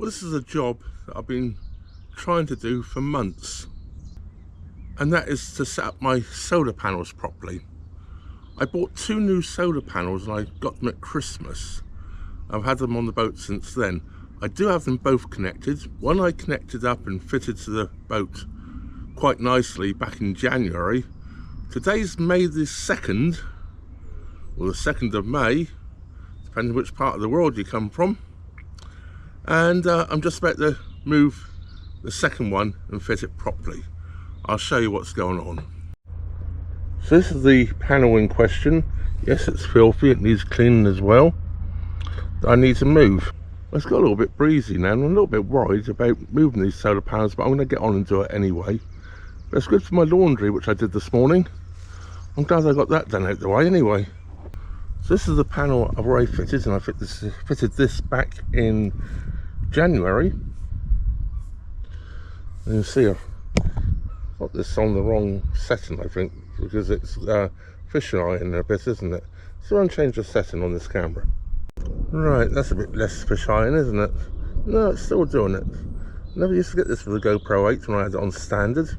Well, this is a job that I've been trying to do for months, and that is to set up my solar panels properly. I bought 2 new solar panels and I got them at Christmas. I've had them on the boat since then. I do have them both connected. One I connected up and fitted to the boat quite nicely back in January. Today's May the 2nd, or the 2nd of May, depending which part of the world you come from. And I'm just about to move the second one and fit it properly. I'll show you what's going on. So this is the panel in question. Yes, it's filthy, it needs cleaning as well. I need to move. It's got a little bit breezy now and I'm a little bit worried about moving these solar panels, but I'm going to get on and do it anyway. But it's good for my laundry, which I did this morning. I'm glad I got that done out the way anyway. So this is the panel I've already fitted, and I fitted this back in January. And you see I've got this on the wrong setting, I think, because it's fisheye in there a bit, isn't it? So I'll change the setting on this camera. Right, that's a bit less fisheye, isn't it? No, it's still doing it. Never used to get this with the GoPro 8 when I had it on standard.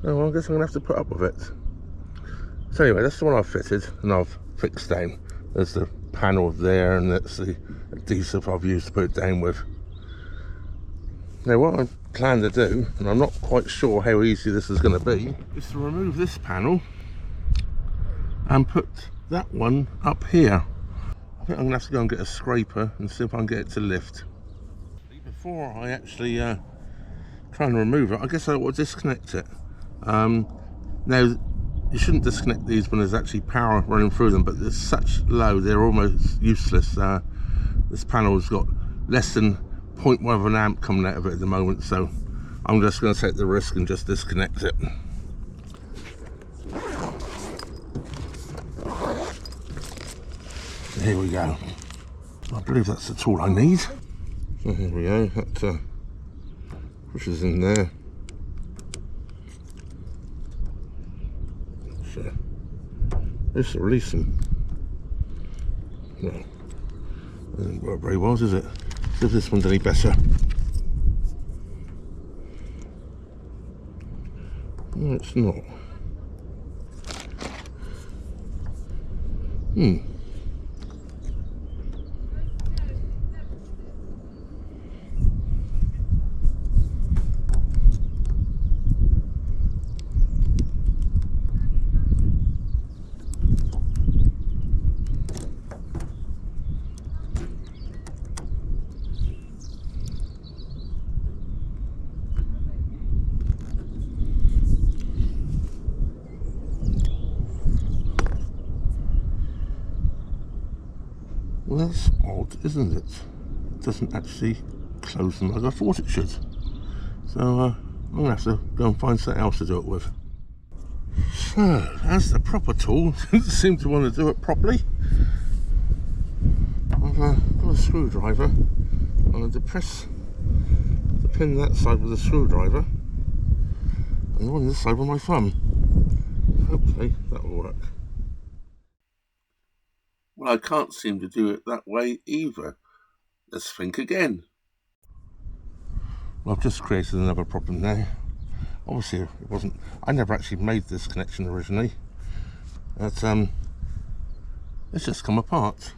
Oh, well, I guess I'm going to have to put up with it. So anyway, that's the one I've fitted and I've fixed down. There's the panel there, and that's the adhesive I've used to put it down with. Now what I plan to do, and I'm not quite sure how easy this is going to be, is to remove this panel and put that one up here. I think I'm going to have to go and get a scraper and see if I can get it to lift. Before I actually try and remove it, I guess I will disconnect it. Now, you shouldn't disconnect these when there's actually power running through them, but they're such low, they're almost useless. This panel's got less than 0.1 of an amp coming out of it at the moment, so I'm just going to take the risk and just disconnect it. Here we go. I believe that's the tool I need. So here we go, that pushes in there. So this will release them. No, it doesn't work very well, does it? See if this one's any better. No, it's not. Well, that's odd, isn't it? It doesn't actually close them like I thought it should. So I'm going to have to go and find something else to do it with. So, as the proper tool, doesn't seem to want to do it properly. I've got a screwdriver. I'm going to depress the pin that side with a screwdriver, and the one this side with my thumb. Hopefully that will work. Well, I can't seem to do it that way either. Let's think again. Well, I've just created another problem now. Obviously, it wasn't. I never actually made this connection originally. But it's just come apart.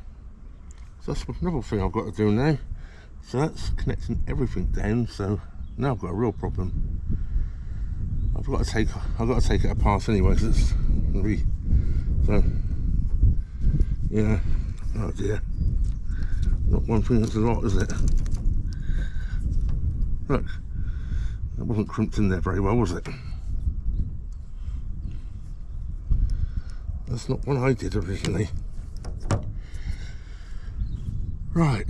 So that's another thing I've got to do now. So that's connecting everything down. So now I've got a real problem. I've got to take it apart anyway, because it's going to be so. Yeah, oh dear. Not one thing that's a lot, is it? Look, that wasn't crimped in there very well, was it? That's not what I did originally. Right.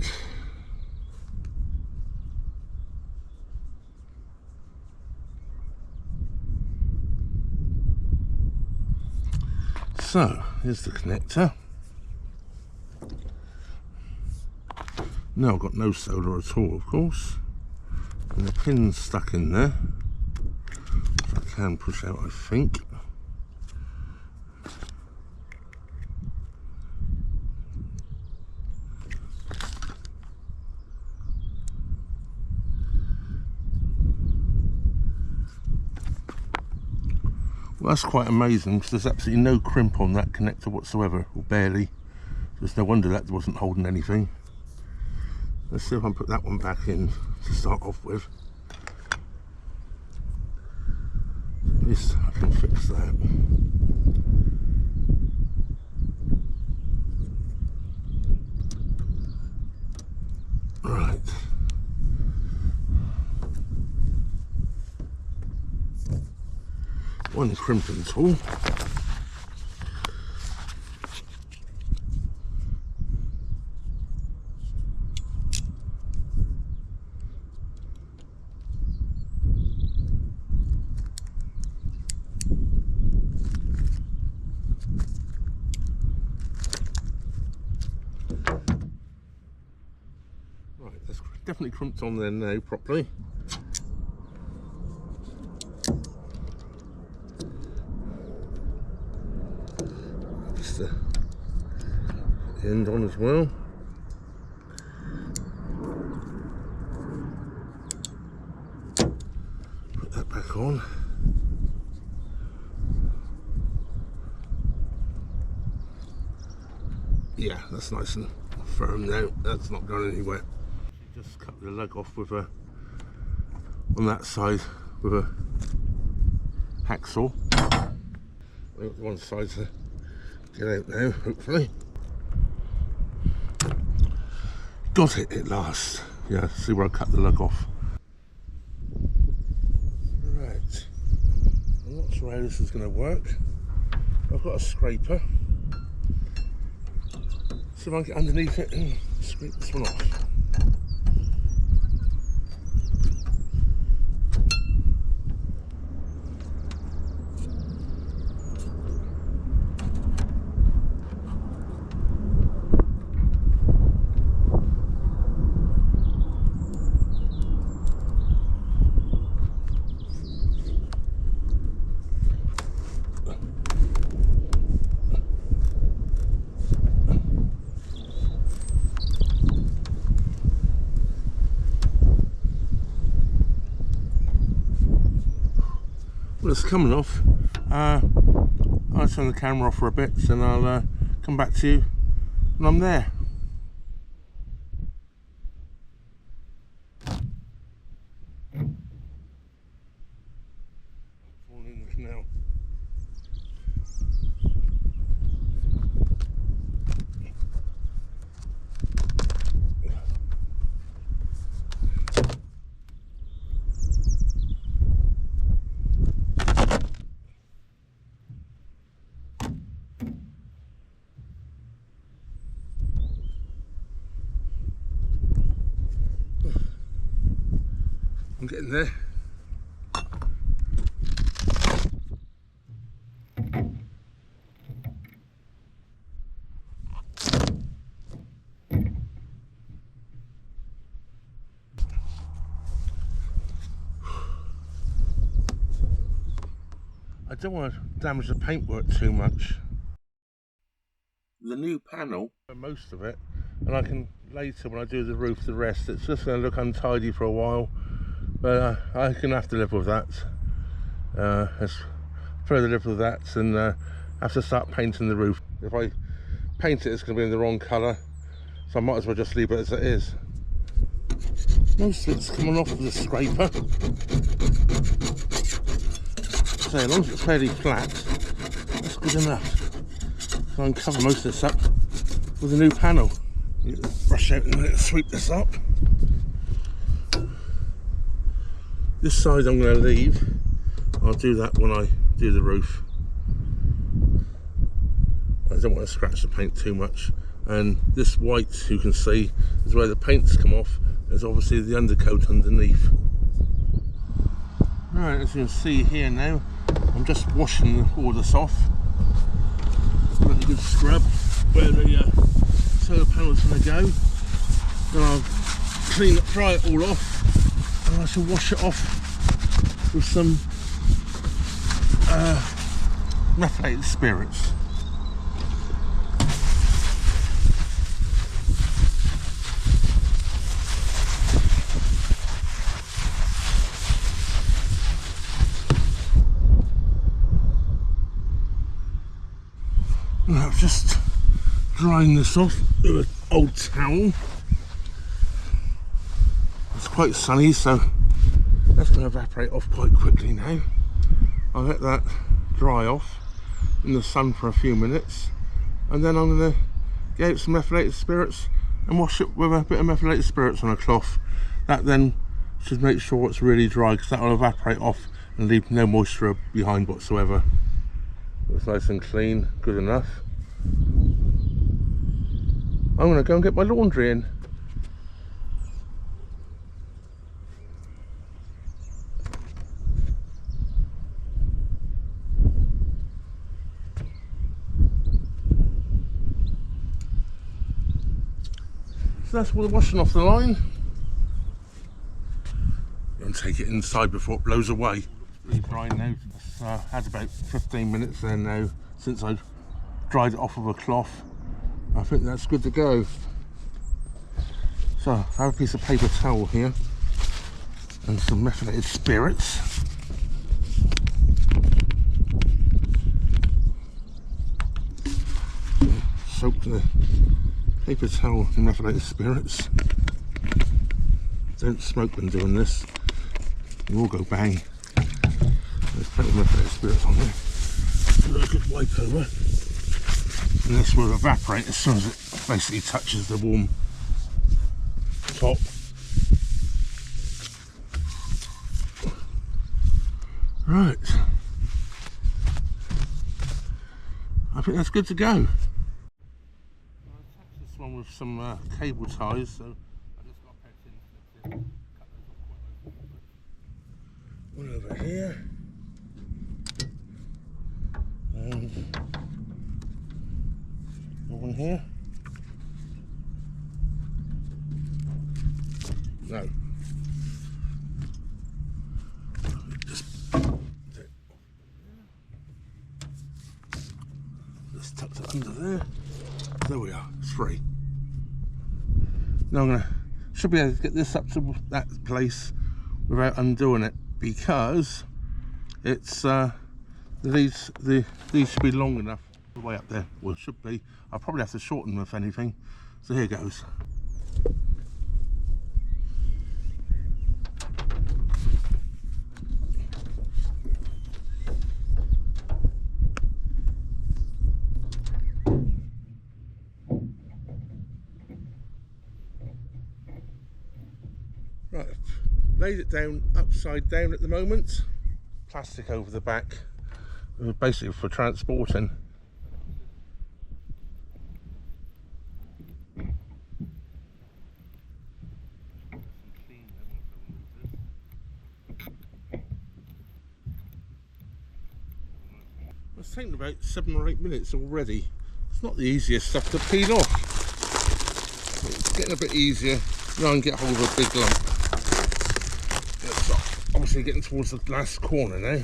So, here's the connector. Now I've got no solar at all, of course, and the pin's stuck in there, which I can push out, I think. Well, that's quite amazing because there's absolutely no crimp on that connector whatsoever, or barely. There's no wonder that wasn't holding anything. Let's see if I can put that one back in to start off with. At least I can fix that. Right. One crimping tool. Right, that's definitely crimped on there now properly. Just the end on as well. Put that back on. Yeah, that's nice and firm now. That's not going anywhere. Just cut the leg off with a, on that side with a hacksaw. I've got one side to get out now, hopefully. Got it at last. Yeah, see where I cut the leg off. Right, I'm not sure how this is going to work. I've got a scraper. See if I can get underneath it and scrape this one off. Well, it's coming off. I'll turn the camera off for a bit and I'll come back to you when I'm there. Falling in the canal. I'm getting there. I don't want to damage the paintwork too much. The new panel, most of it, and I can later when I do the roof, the rest, it's just going to look untidy for a while. But I can have to live with that. Let's further live with that and have to start painting the roof. If I paint it, it's going to be in the wrong colour, so I might as well just leave it as it is. Most of it's coming off with a scraper. So as long as it's fairly flat, that's good enough. So I can cover most of this up with a new panel. Brush out and sweep this up. This side I'm going to leave. I'll do that when I do the roof. I don't want to scratch the paint too much. And this white, you can see, is where the paint's come off. There's obviously the undercoat underneath. Right, as you can see here now, I'm just washing all this off. Got a good scrub where the solar panel's going to go. Then I'll clean it, dry it all off. And I shall wash it off with some methylated spirits. I'm just drying this off with an old towel. It's quite sunny, so that's going to evaporate off quite quickly now. I'll let that dry off in the sun for a few minutes, and then I'm going to get out some methylated spirits and wash it with a bit of methylated spirits on a cloth. That then should make sure it's really dry, because that will evaporate off and leave no moisture behind whatsoever. It's nice and clean, good enough. I'm going to go and get my laundry in. So that's all the washing off the line. And take it inside before it blows away. It's pretty dry now. It's had about 15 minutes there now since I dried it off with a cloth. I think that's good to go. So I have a piece of paper towel here and some methylated spirits. Soak the paper towel in methylated spirits. Don't smoke when doing this, you will go bang. There's plenty of methylated spirits on there. Do a good wipe over, and this will evaporate as soon as it basically touches the warm top. Right, I think that's good to go. I'll attach this one with some cable ties, so I just got a pair of tin slips in, cut those off quite open. One over here, and one here. No. Just tuck it under there. There we are, it's free. Now should be able to get this up to that place without undoing it, because it's these should be long enough. The way up there, well, it should be. I'll probably have to shorten them if anything. So here goes. Right, laid it down upside down at the moment. Plastic over the back, basically for transporting. It's taken about 7 or 8 minutes already. It's not the easiest stuff to peel off. It's getting a bit easier. Now I can get hold of a big lump. It's obviously getting towards the last corner now.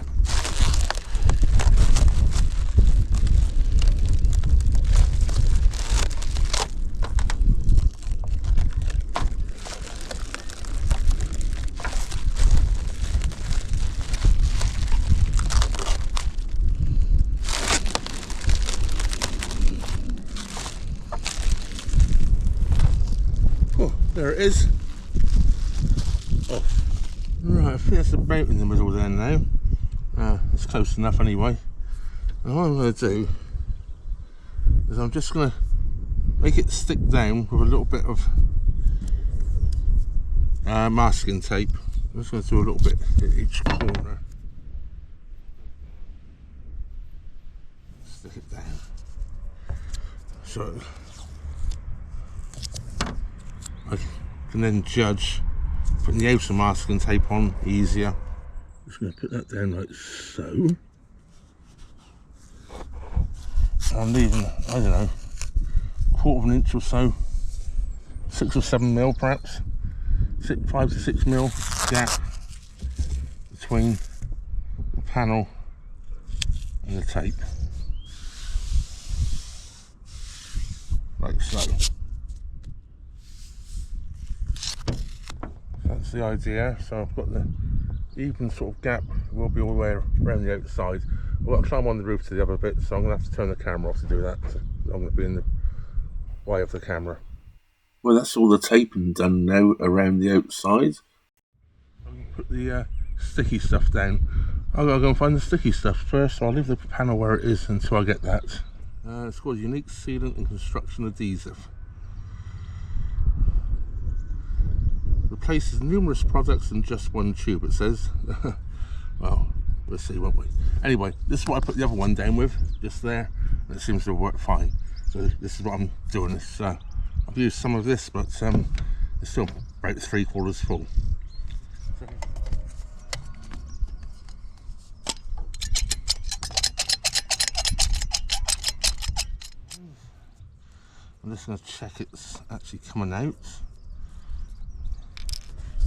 There it is. Oh. Right, I think that's about in the middle there now. It's close enough anyway. And what I'm going to do is I'm just going to make it stick down with a little bit of masking tape. I'm just going to do a little bit at each corner. Stick it down. So I can then judge putting the outer masking tape on easier. Just going to put that down like so. I'm leaving, I don't know, 1/4 of an inch or so, 6 or 7 mil perhaps, 5 to 6 mil gap between the panel and the tape, like so. That's the idea. So I've got the even sort of gap will be all the way around the outside. I've got to climb on the roof to the other bit, so I'm going to have to turn the camera off to do that. So I'm going to be in the way of the camera. Well, that's all the taping done now around the outside. I'm going to put the sticky stuff down. I've got to go and find the sticky stuff first, so I'll leave the panel where it is until I get that. It's called Unique Sealant and Construction Adhesive. Replaces numerous products in just one tube, it says. Well, we'll see, won't we? Anyway, this is what I put the other one down with, just there, and it seems to work fine. So this is what I'm doing. This, I've used some of this, but it's still about 3/4 full. I'm just going to check it's actually coming out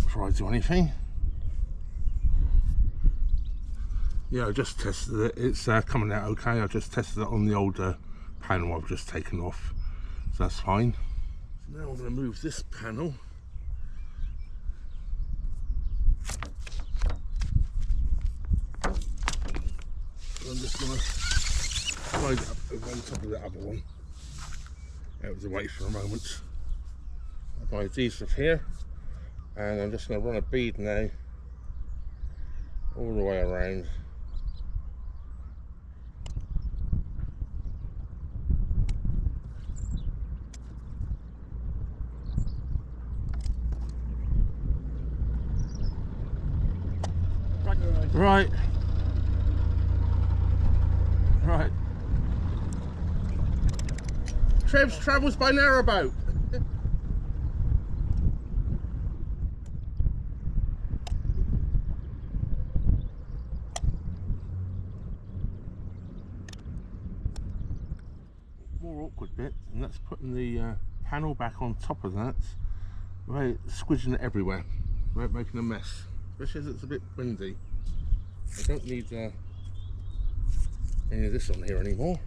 before I do anything. Yeah, I just tested it. It's coming out okay. I just tested it on the old panel I've just taken off, so that's fine. So now I'm going to move this panel. I'm just going to slide it up over on top of the other one. Out of the way for a moment. I've got my adhesive here, and I'm just going to run a bead now all the way around. Right. Trev's Travels by Narrowboat. More awkward bit, and that's putting the panel back on top of that, right, squidging it everywhere, right, making a mess, especially as it's a bit windy. I don't need any of this on here anymore.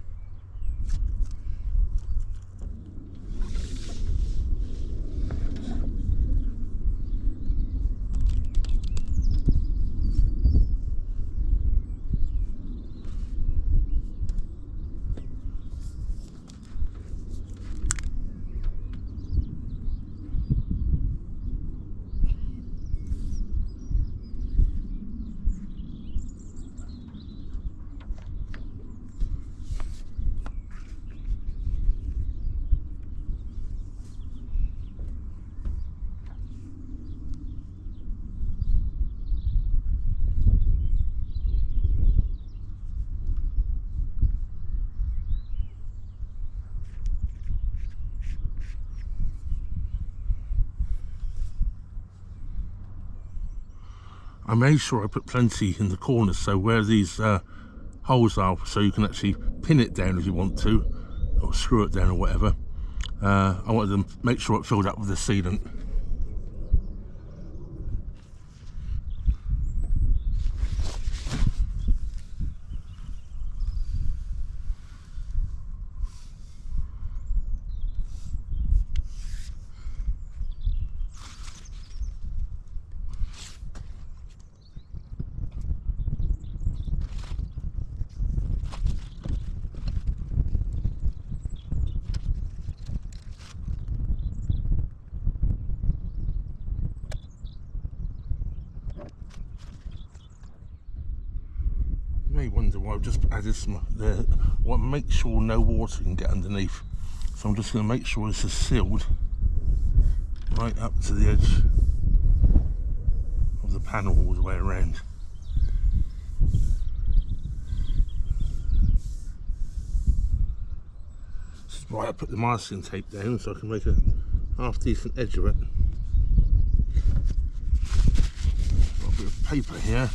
I made sure I put plenty in the corners, so where these holes are, so you can actually pin it down if you want to, or screw it down or whatever. I wanted to make sure it filled up with the sealant. You may wonder why I've just added some there. I want to make sure no water can get underneath, so I'm just going to make sure this is sealed right up to the edge of the panel all the way around. This is why I put the masking tape down, so I can make a half decent edge of it. Got a bit of paper here,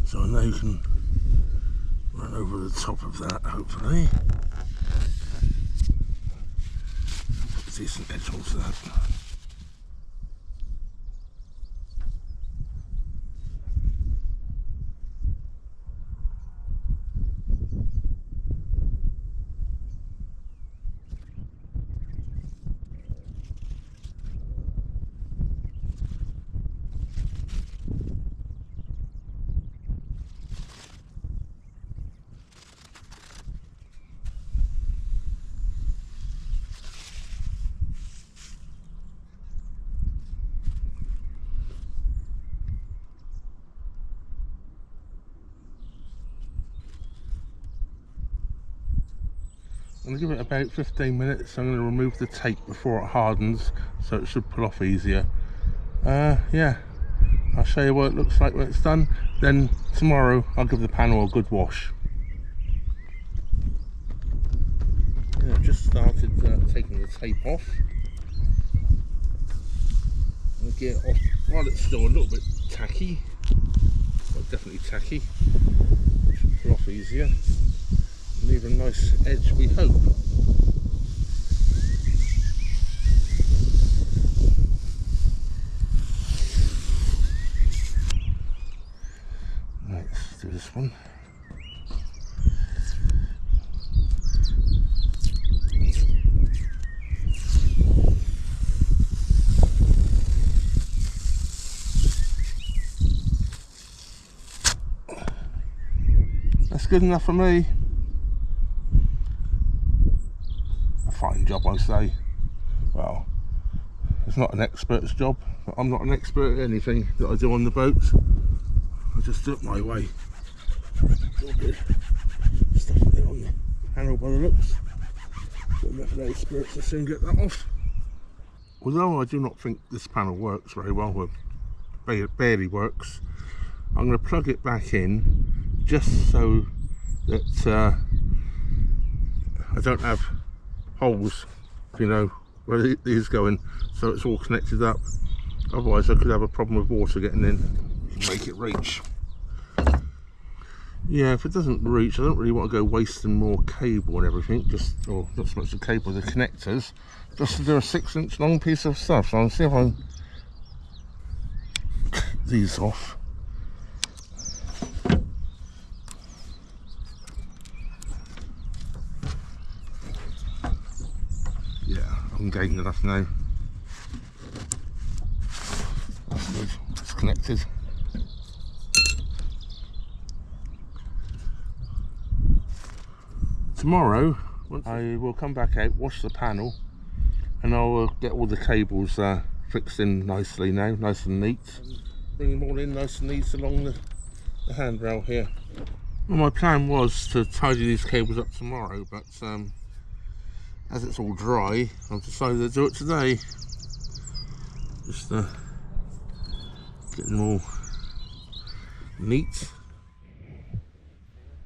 so I know you can run over the top of that, hopefully. Put a decent edge onto that. I'm going to give it about 15 minutes. I'm going to remove the tape before it hardens, so it should pull off easier. Yeah, I'll show you what it looks like when it's done. Then tomorrow I'll give the panel a good wash. Yeah, I've just started taking the tape off. I'll get it off while it's still a little bit tacky. Well, definitely tacky. It should pull off easier. Leave a nice edge, we hope. Right, let's do this one. That's good enough for me. A fine job, I say. Well, it's not an expert's job. I'm not an expert at anything that I do on the boat. I just do it my way. Stuff there on the panel by the looks. Got enough of those spirits to soon get that off. Although I do not think this panel works very well, it barely works, I'm going to plug it back in just so that I don't have holes, you know, where these going, so it's all connected up. Otherwise I could have a problem with water getting in and make it reach. Yeah, if it doesn't reach, I don't really want to go wasting more cable and everything, or not so much the cable, the connectors, just to do a 6-inch long piece of stuff. So I'll see if I can cut these off. Yeah, I'm getting enough now. That's good, it's connected. Tomorrow I will come back out, wash the panel, and I'll get all the cables fixed in nicely now, nice and neat. Bring them all in nice and neat along the handrail here. Well, my plan was to tidy these cables up tomorrow, but as it's all dry, I've decided to do it today. Just getting them all neat.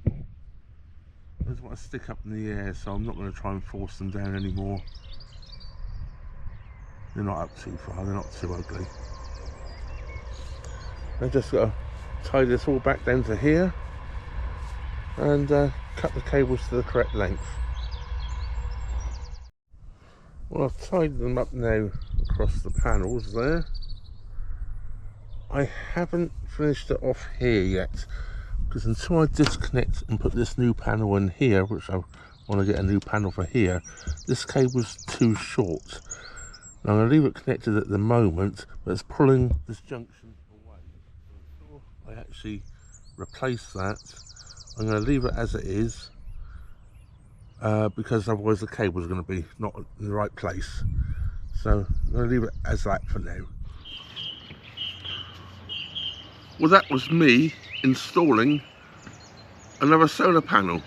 I just want to stick up in the air, so I'm not going to try and force them down anymore. They're not up too far, they're not too ugly. I've just got to tie this all back down to here and cut the cables to the correct length. Well, I've tied them up now across the panels there. I haven't finished it off here yet, because until I disconnect and put this new panel in here, which I want to get a new panel for here, this cable's too short. Now I'm going to leave it connected at the moment, but it's pulling this junction away. So until I actually replace that, I'm going to leave it as it is, because otherwise the cable's going to be not in the right place. So I'm going to leave it as that for now. Well, that was me installing another solar panel,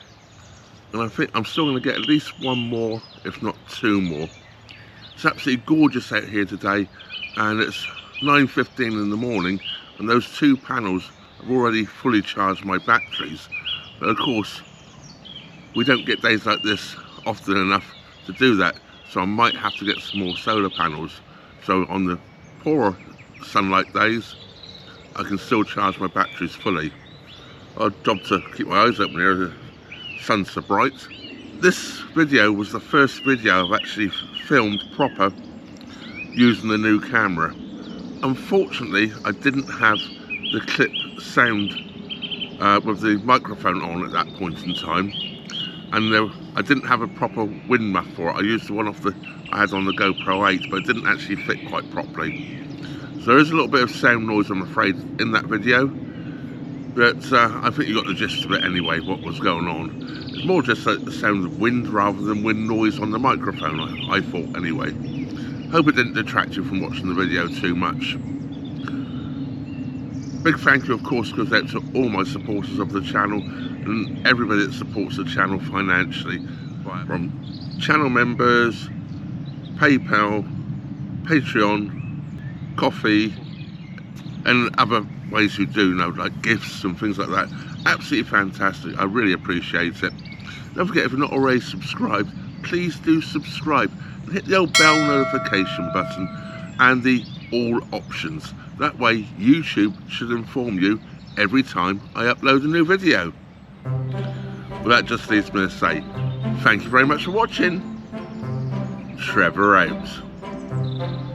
and I think I'm still going to get at least one more, if not two more. It's absolutely gorgeous out here today, and it's 9:15 in the morning, and those two panels have already fully charged my batteries. But of course, we don't get days like this often enough to do that, so I might have to get some more solar panels, so on the poorer sunlight days I can still charge my batteries fully. Our job to keep my eyes open here, the sun's so bright. This video was the first video I've actually filmed proper using the new camera. Unfortunately, I didn't have the clip sound with the microphone on at that point in time, and I didn't have a proper wind muff for it. I used the one I had on the GoPro 8, but it didn't actually fit quite properly. So there is a little bit of sound noise, I'm afraid, in that video, but I think you got the gist of it anyway, what was going on. It's more just the sound of wind rather than wind noise on the microphone, I thought anyway. Hope it didn't detract you from watching the video too much. Big thank you, of course, goes out to all my supporters of the channel and everybody that supports the channel financially. from channel members, PayPal, Patreon, coffee, and other ways you do, like gifts and things like that. Absolutely fantastic. I really appreciate it. Don't forget, if you're not already subscribed, please do subscribe and hit the old bell notification button and the all options. That way YouTube should inform you every time I upload a new video. Well, that just leaves me to say thank you very much for watching. Trevor out.